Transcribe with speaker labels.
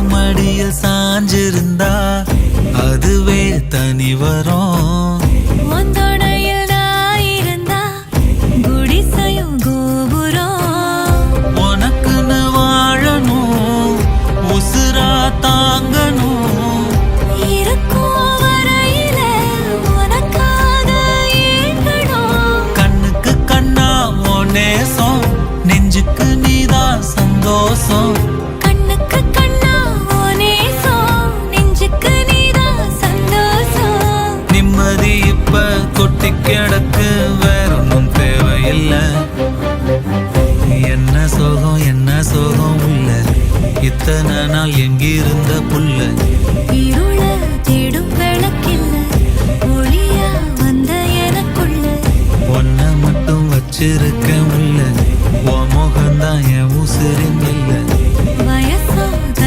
Speaker 1: மடியில் சாஞ்சிருந்தா அதுவே தனி வரும். உனக்குன்னு வாழணும், உசுரா தாங்கணும். கண்ணுக்கு கண்ணா உன் நேசம், நெஞ்சுக்கு நீதான் சந்தோஷம். நிம்மதி இப்ப கொட்டி கிடக்கு, வேற ஒன்றும் தேவையில்லை. என்ன சோகம் என்ன சோகம் உள்ள, இத்தனை நாள் எங்கிருந்த புள்ள. ஒன்ன மட்டும் வச்சிருக்க உள்ள, உன் முகம்தான் என் உசிரின் இல்லை.